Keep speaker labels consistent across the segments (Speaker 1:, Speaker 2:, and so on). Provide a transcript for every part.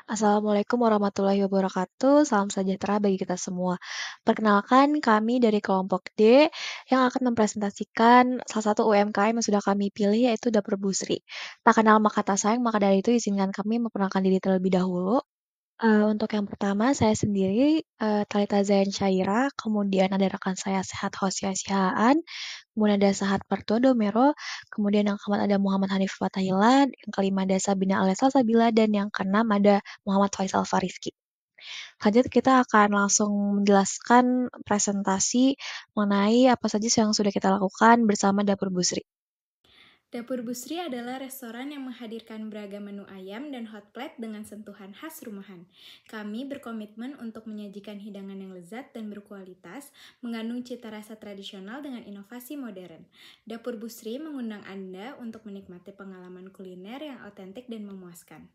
Speaker 1: Assalamualaikum warahmatullahi wabarakatuh. Salam sejahtera bagi kita semua. Perkenalkan, kami dari kelompok D yang akan mempresentasikan salah satu UMKM yang sudah kami pilih, yaitu Dapur Busri. Tak kenal maka tak sayang, maka dari itu izinkan kami memperkenalkan diri terlebih dahulu. Untuk yang pertama, saya sendiri, Thalita Zain Syaira, kemudian ada rekan saya Sehat Hosya Sihaan, kemudian ada Sahat Partua Domero, kemudian yang keempat ada Muhammad Hanif Fatahila, yang kelima ada Sabina Alesa Sabila, dan yang keenam ada Muhammad Faisal Fariski. Lanjut kita akan langsung menjelaskan presentasi mengenai apa saja yang sudah kita lakukan bersama Dapur Busri.
Speaker 2: Dapur Busri adalah restoran yang menghadirkan beragam menu ayam dan hot plate dengan sentuhan khas rumahan. Kami berkomitmen untuk menyajikan hidangan yang lezat dan berkualitas, mengandung cita rasa tradisional dengan inovasi modern. Dapur Busri mengundang Anda untuk menikmati pengalaman kuliner yang otentik dan memuaskan.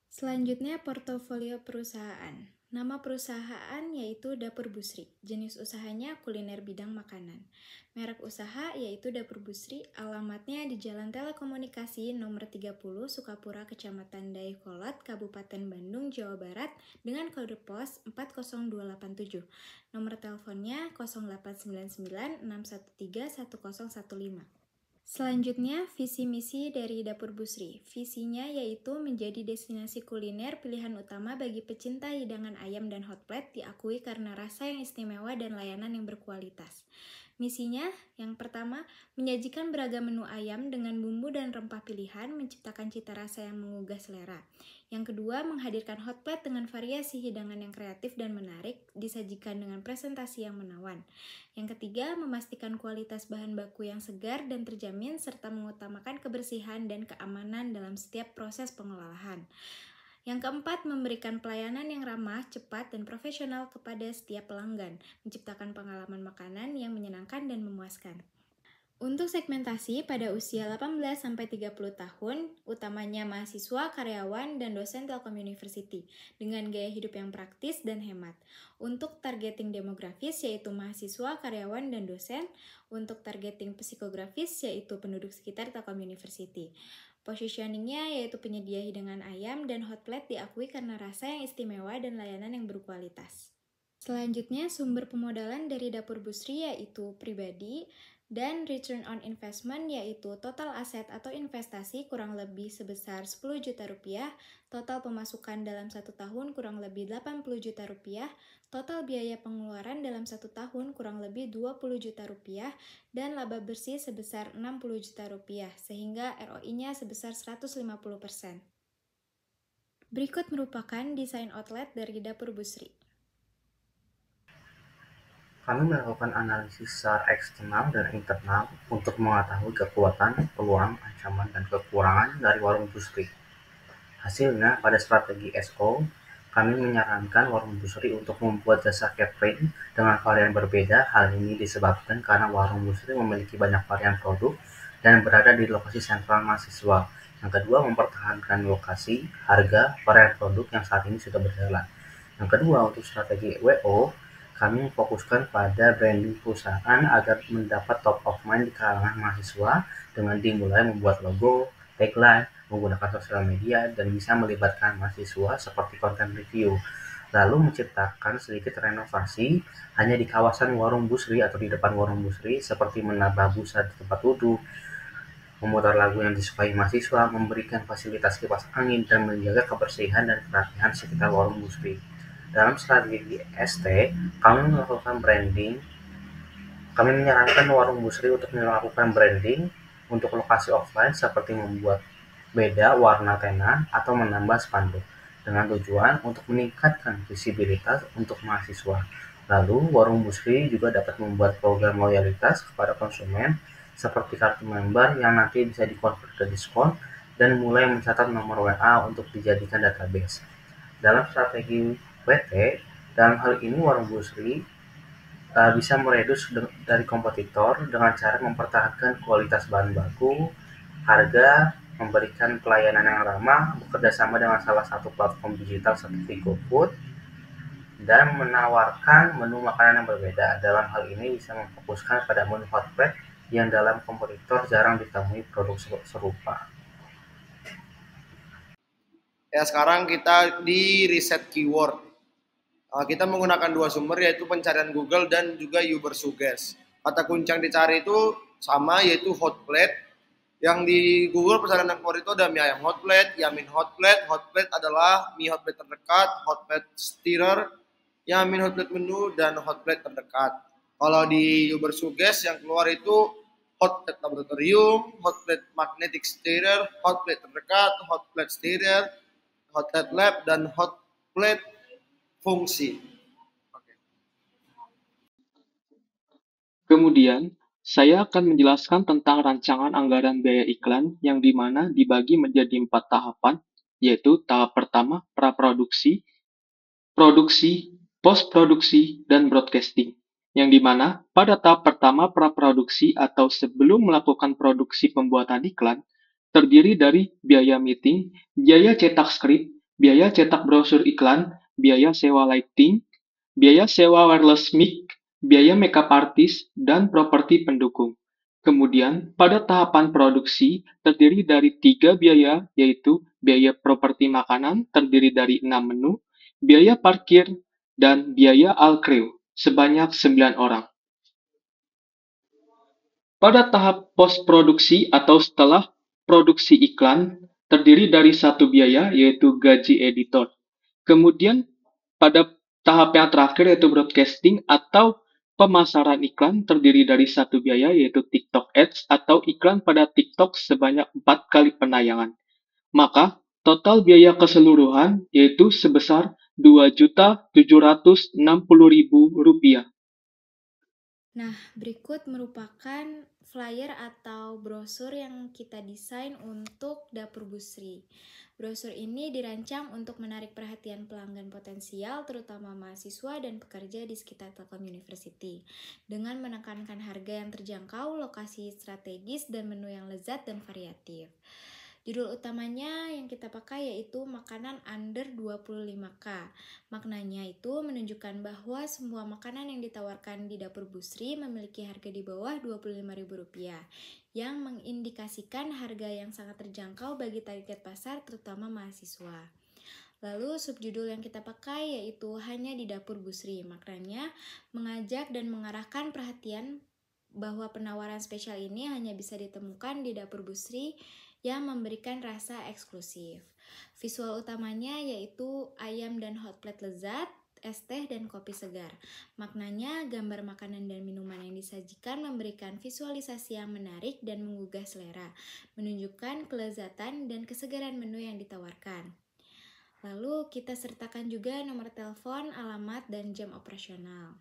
Speaker 2: Selanjutnya, portofolio perusahaan. Nama perusahaan yaitu Dapur Busri. Jenis usahanya kuliner bidang makanan. Merek usaha yaitu Dapur Busri. Alamatnya di Jalan Telekomunikasi nomor 30 Sukapura, Kecamatan Dayakolot, Kabupaten Bandung, Jawa Barat dengan kode pos 40287. Nomor teleponnya 0899 613 1015. Selanjutnya, visi misi dari Dapur Busri. Visinya yaitu menjadi destinasi kuliner pilihan utama bagi pecinta hidangan ayam dan hot plate, diakui karena rasa yang istimewa dan layanan yang berkualitas. Misinya, yang pertama, menyajikan beragam menu ayam dengan bumbu dan rempah pilihan, menciptakan cita rasa yang menggugah selera. Yang kedua, menghadirkan hot plate dengan variasi hidangan yang kreatif dan menarik, disajikan dengan presentasi yang menawan. Yang ketiga, memastikan kualitas bahan baku yang segar dan terjamin serta mengutamakan kebersihan dan keamanan dalam setiap proses pengolahan. Yang keempat, memberikan pelayanan yang ramah, cepat, dan profesional kepada setiap pelanggan, menciptakan pengalaman makanan yang menyenangkan dan memuaskan. Untuk segmentasi pada usia 18-30 tahun, utamanya mahasiswa, karyawan, dan dosen Telkom University, dengan gaya hidup yang praktis dan hemat. Untuk targeting demografis yaitu mahasiswa, karyawan, dan dosen. Untuk targeting psikografis yaitu penduduk sekitar Telkom University. Positioningnya yaitu penyedia hidangan ayam dan hot plate diakui karena rasa yang istimewa dan layanan yang berkualitas. Selanjutnya, sumber pemodalan dari Dapur Busri yaitu pribadi, dan return on investment yaitu total aset atau investasi kurang lebih sebesar 10 juta rupiah, total pemasukan dalam 1 tahun kurang lebih 80 juta rupiah, total biaya pengeluaran dalam 1 tahun kurang lebih 20 juta rupiah, dan laba bersih sebesar 60 juta rupiah, sehingga ROI-nya sebesar 150%. Berikut merupakan desain outlet dari Dapur Busri.
Speaker 3: Kami melakukan analisis secara eksternal dan internal untuk mengetahui kekuatan, peluang, ancaman, dan kekurangan dari warung Busri. Hasilnya, pada strategi SO, kami menyarankan warung Busri untuk membuat jasa catering dengan varian berbeda. Hal ini disebabkan karena warung Busri memiliki banyak varian produk dan berada di lokasi sentral mahasiswa. Yang kedua, mempertahankan lokasi, harga, varian produk yang saat ini sudah berjalan. Yang kedua, untuk strategi WO, kami fokuskan pada branding perusahaan agar mendapat top of mind di kalangan mahasiswa dengan dimulai membuat logo, tagline, menggunakan sosial media, dan bisa melibatkan mahasiswa seperti konten review. Lalu menciptakan sedikit renovasi hanya di kawasan warung Busri atau di depan warung Busri, seperti menambah busa di tempat duduk, memutar lagu yang disukai mahasiswa, memberikan fasilitas kipas angin, dan menjaga kebersihan dan kerapihan sekitar warung Busri. Dalam strategi ST, kami melakukan branding. Kami menyarankan warung Busri untuk melakukan branding untuk lokasi offline seperti membuat beda warna tenan atau menambah spanduk dengan tujuan untuk meningkatkan visibilitas untuk mahasiswa. Lalu, warung Busri juga dapat membuat program loyalitas kepada konsumen seperti kartu member yang nanti bisa dikonvert ke diskon dan mulai mencatat nomor WA untuk dijadikan database. Dalam strategi WT, dalam hal ini warung Busri bisa meredus dari kompetitor dengan cara mempertahankan kualitas bahan baku, harga, memberikan pelayanan yang ramah, bekerja sama dengan salah satu platform digital seperti GoFood, dan menawarkan menu makanan yang berbeda. Dalam hal ini bisa memfokuskan pada menu hot plate yang dalam kompetitor jarang ditemui produk serupa.
Speaker 4: Ya, sekarang kita di riset keyword. Kita menggunakan dua sumber, yaitu pencarian Google dan juga Uber Suggest. Kata kunci yang dicari itu sama, yaitu hot plate. Yang di Google pencarian yang keluar itu ada mie ayam hot plate, yamin hot plate. Hot plate adalah mie hot plate terdekat, hot plate stirrer, yamin hot plate menu, dan hot plate terdekat. Kalau di Uber Suggest yang keluar itu hot plate laboratorium, hot plate magnetic stirrer, hot plate terdekat, hot plate stirrer, hot plate lab, dan hot plate fungsi.
Speaker 5: Kemudian, saya akan menjelaskan tentang rancangan anggaran biaya iklan yang dimana dibagi menjadi 4 tahapan, yaitu tahap pertama praproduksi, produksi, post-produksi, dan broadcasting. Yang dimana pada tahap pertama praproduksi atau sebelum melakukan produksi pembuatan iklan, terdiri dari biaya meeting, biaya cetak skrip, biaya cetak brosur iklan, biaya sewa lighting, biaya sewa wireless mic, biaya makeup artist, dan properti pendukung. Kemudian, pada tahapan produksi, terdiri dari 3 biaya, yaitu biaya properti makanan, terdiri dari 6 menu, biaya parkir, dan biaya all crew, sebanyak 9 orang. Pada tahap post-produksi atau setelah produksi iklan, terdiri dari satu biaya, yaitu gaji editor. Kemudian, pada tahap yang terakhir, yaitu broadcasting atau pemasaran iklan, terdiri dari satu biaya, yaitu TikTok Ads atau iklan pada TikTok sebanyak 4 kali penayangan. Maka, total biaya keseluruhan yaitu sebesar Rp2.760.000.
Speaker 2: Nah, berikut merupakan flyer atau brosur yang kita desain untuk dapur Busri. Brosur ini dirancang untuk menarik perhatian pelanggan potensial, terutama mahasiswa dan pekerja di sekitar Telkom University, dengan menekankan harga yang terjangkau, lokasi strategis, dan menu yang lezat dan variatif. Judul utamanya yang kita pakai yaitu makanan under 25K. Maknanya itu menunjukkan bahwa semua makanan yang ditawarkan di Dapur Busri memiliki harga di bawah Rp25.000, yang mengindikasikan harga yang sangat terjangkau bagi target pasar terutama mahasiswa. Lalu subjudul yang kita pakai yaitu hanya di Dapur Busri. Maknanya mengajak dan mengarahkan perhatian bahwa penawaran spesial ini hanya bisa ditemukan di Dapur Busri yang memberikan rasa eksklusif. Visual utamanya yaitu ayam dan hot plate lezat, es teh dan kopi segar. Maknanya gambar makanan dan minuman yang disajikan memberikan visualisasi yang menarik dan menggugah selera, menunjukkan kelezatan dan kesegaran menu yang ditawarkan. Lalu kita sertakan juga nomor telepon, alamat, dan jam operasional.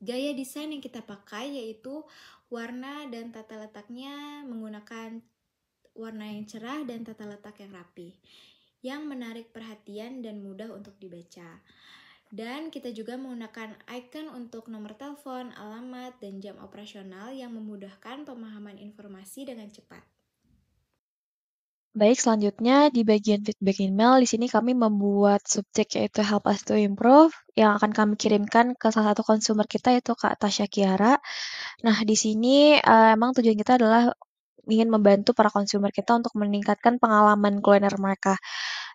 Speaker 2: Gaya desain yang kita pakai yaitu warna dan tata letaknya menggunakan warna yang cerah dan tata letak yang rapi, yang menarik perhatian dan mudah untuk dibaca. Dan kita juga menggunakan icon untuk nomor telepon, alamat, dan jam operasional yang memudahkan pemahaman informasi dengan cepat.
Speaker 1: Baik, selanjutnya di bagian feedback email, di sini kami membuat subjek yaitu help us to improve yang akan kami kirimkan ke salah satu konsumer kita yaitu Kak Tasya Kiara. Nah, di sini emang tujuan kita adalah ingin membantu para konsumer kita untuk meningkatkan pengalaman kuliner mereka.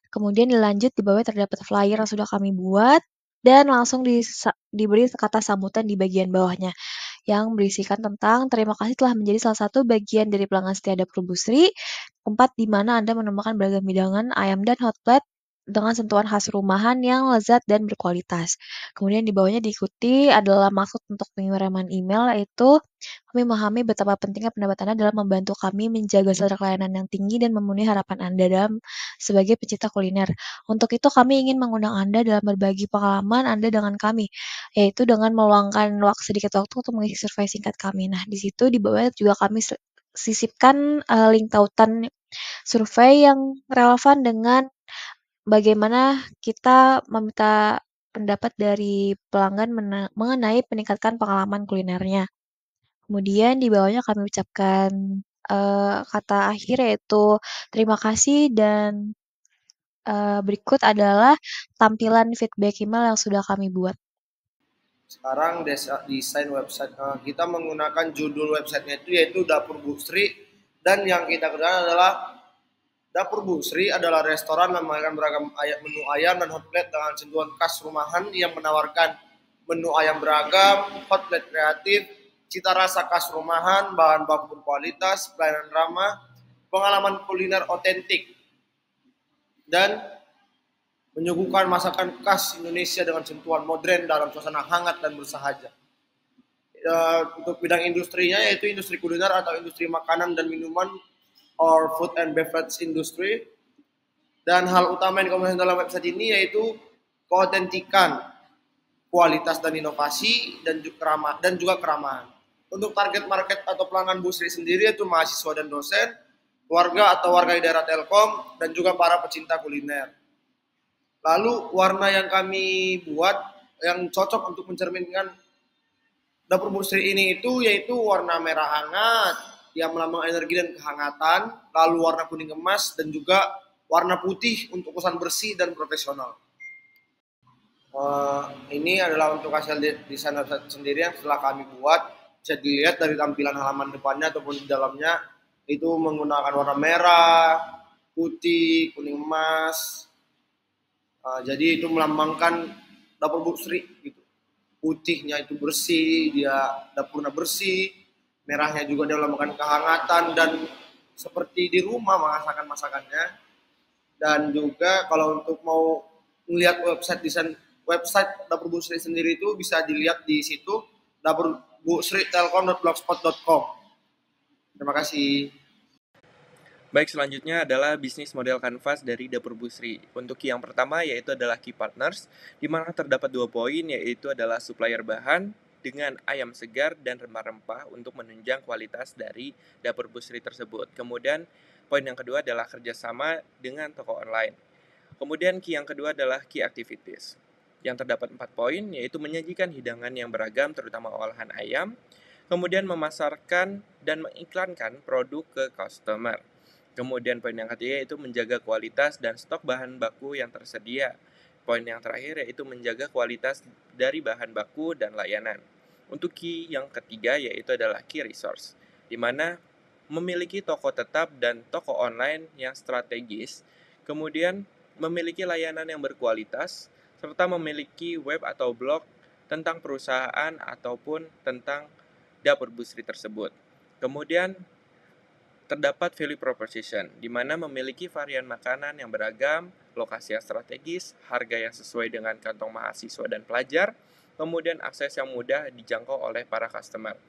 Speaker 1: Kemudian dilanjut di bawah terdapat flyer yang sudah kami buat dan langsung diberi kata sambutan di bagian bawahnya yang berisikan tentang terima kasih telah menjadi salah satu bagian dari pelanggan setia Dapur Busri, tempat di mana Anda menemukan beragam hidangan ayam dan hot plate dengan sentuhan khas rumahan yang lezat dan berkualitas. Kemudian di bawahnya diikuti adalah maksud untuk pengiriman email, yaitu kami memahami betapa pentingnya pendapat Anda dalam membantu kami menjaga standar pelayanan yang tinggi dan memenuhi harapan Anda dalam sebagai pecinta kuliner. Untuk itu kami ingin mengundang Anda dalam berbagi pengalaman Anda dengan kami, yaitu dengan meluangkan sedikit waktu untuk mengisi survei singkat kami. Nah, di situ di bawah juga kami sisipkan link tautan survei yang relevan dengan bagaimana kita meminta pendapat dari pelanggan mengenai peningkatan pengalaman kulinernya. Kemudian di bawahnya kami ucapkan kata akhir yaitu terima kasih dan berikut adalah tampilan feedback email yang sudah kami buat.
Speaker 4: Sekarang desain website kita menggunakan judul websitenya itu yaitu Dapur Busri, dan yang kita kerjakan adalah Dapur Bu Sri adalah restoran yang menawarkan beragam menu ayam dan hot plate dengan sentuhan khas rumahan yang menawarkan menu ayam beragam, hot plate kreatif, cita rasa khas rumahan, bahan baku berkualitas, pelayanan ramah, pengalaman kuliner otentik, dan menyuguhkan masakan khas Indonesia dengan sentuhan modern dalam suasana hangat dan bersahaja. Untuk bidang industrinya yaitu industri kuliner atau industri makanan dan minuman or food and beverage industry. Dan hal utama yang dikomunikasikan dalam website ini yaitu keautentikan, kualitas dan inovasi, dan juga keramahan. Untuk target market atau pelanggan Bu Sri sendiri yaitu mahasiswa dan dosen, warga atau warga di daerah Telkom, dan juga para pecinta kuliner. Lalu warna yang kami buat yang cocok untuk mencerminkan Dapur Bu Sri ini itu yaitu warna merah hangat yang melambang energi dan kehangatan, lalu warna kuning emas, dan juga warna putih untuk kesan bersih dan profesional. Ini adalah untuk hasil desain website sendiri yang setelah kami buat. Bisa dilihat dari tampilan halaman depannya ataupun di dalamnya itu menggunakan warna merah, putih, kuning emas. Jadi itu melambangkan Dapur Bu Sri gitu. Putihnya itu bersih, dia dapurnya bersih. Merahnya juga dia melambangkan kehangatan dan seperti di rumah masakannya. Dan juga kalau untuk mau melihat website Dapur Bu Sri sendiri itu bisa dilihat di situ dapurbusritelkom.blogspot.com. Terima kasih.
Speaker 6: Baik, selanjutnya adalah bisnis model kanvas dari Dapur Bu Sri. Untuk yang pertama yaitu adalah Key Partners, di mana terdapat 2 poin yaitu adalah supplier bahan dengan ayam segar dan rempah-rempah untuk menunjang kualitas dari Dapur Bu Sri tersebut. Kemudian poin yang kedua adalah kerjasama dengan toko online. Kemudian key yang kedua adalah key activities. Yang terdapat 4 poin yaitu menyajikan hidangan yang beragam terutama olahan ayam, kemudian memasarkan dan mengiklankan produk ke customer. Kemudian poin yang ketiga yaitu menjaga kualitas dan stok bahan baku yang tersedia. Poin yang terakhir yaitu menjaga kualitas dari bahan baku dan layanan. Untuk key yang ketiga yaitu adalah key resource, di mana memiliki toko tetap dan toko online yang strategis, kemudian memiliki layanan yang berkualitas, serta memiliki web atau blog tentang perusahaan ataupun tentang Dapur Bu Sri tersebut. Kemudian terdapat value proposition, di mana memiliki varian makanan yang beragam, lokasi yang strategis, harga yang sesuai dengan kantong mahasiswa dan pelajar, kemudian akses yang mudah dijangkau oleh para customer.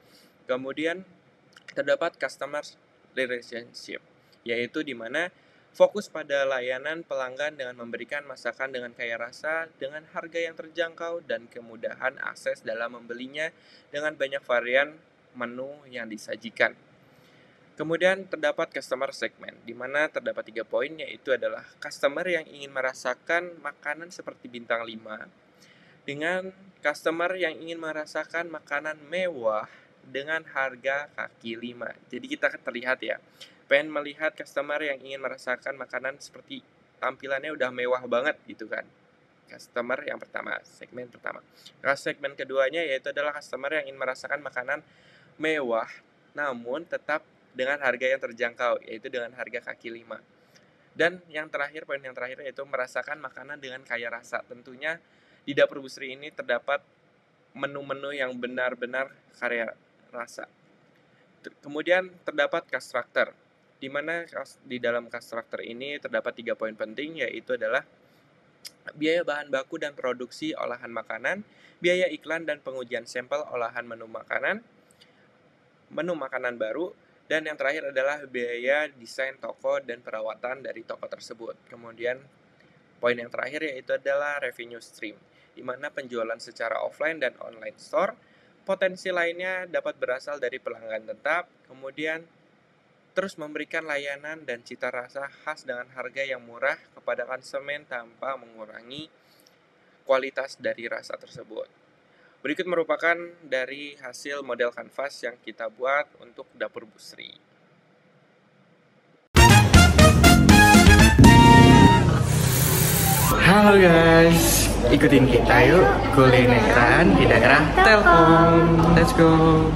Speaker 6: Kemudian terdapat customer relationship, yaitu di mana fokus pada layanan pelanggan dengan memberikan masakan dengan kaya rasa, dengan harga yang terjangkau, dan kemudahan akses dalam membelinya dengan banyak varian menu yang disajikan. Kemudian terdapat customer segment, di mana terdapat 3 poin, yaitu adalah customer yang ingin merasakan makanan seperti bintang 5, dengan customer yang ingin merasakan makanan mewah dengan harga kaki 5. Jadi kita terlihat ya, pengen melihat customer yang ingin merasakan makanan seperti tampilannya udah mewah banget gitu kan. Customer yang pertama, segmen pertama. Segmen keduanya yaitu adalah customer yang ingin merasakan makanan mewah namun tetap dengan harga yang terjangkau, yaitu dengan harga kaki 5. Dan yang terakhir, poin yang terakhir yaitu merasakan makanan dengan kaya rasa. Tentunya di Dapur Bu Sri ini terdapat menu-menu yang benar-benar kaya rasa. Kemudian terdapat cost structure, di mana di dalam cost structure ini terdapat 3 poin penting, yaitu adalah biaya bahan baku dan produksi olahan makanan, biaya iklan dan pengujian sampel olahan menu makanan baru, dan yang terakhir adalah biaya desain toko dan perawatan dari toko tersebut. Kemudian poin yang terakhir yaitu adalah revenue stream, di mana penjualan secara offline dan online store. Potensi lainnya dapat berasal dari pelanggan tetap, kemudian terus memberikan layanan dan cita rasa khas dengan harga yang murah kepada konsumen tanpa mengurangi kualitas dari rasa tersebut. Berikut merupakan dari hasil model kanvas yang kita buat untuk Dapur Bu Sri.
Speaker 7: Halo guys, ikutin kita yuk kulineran di daerah Telkom. Let's go.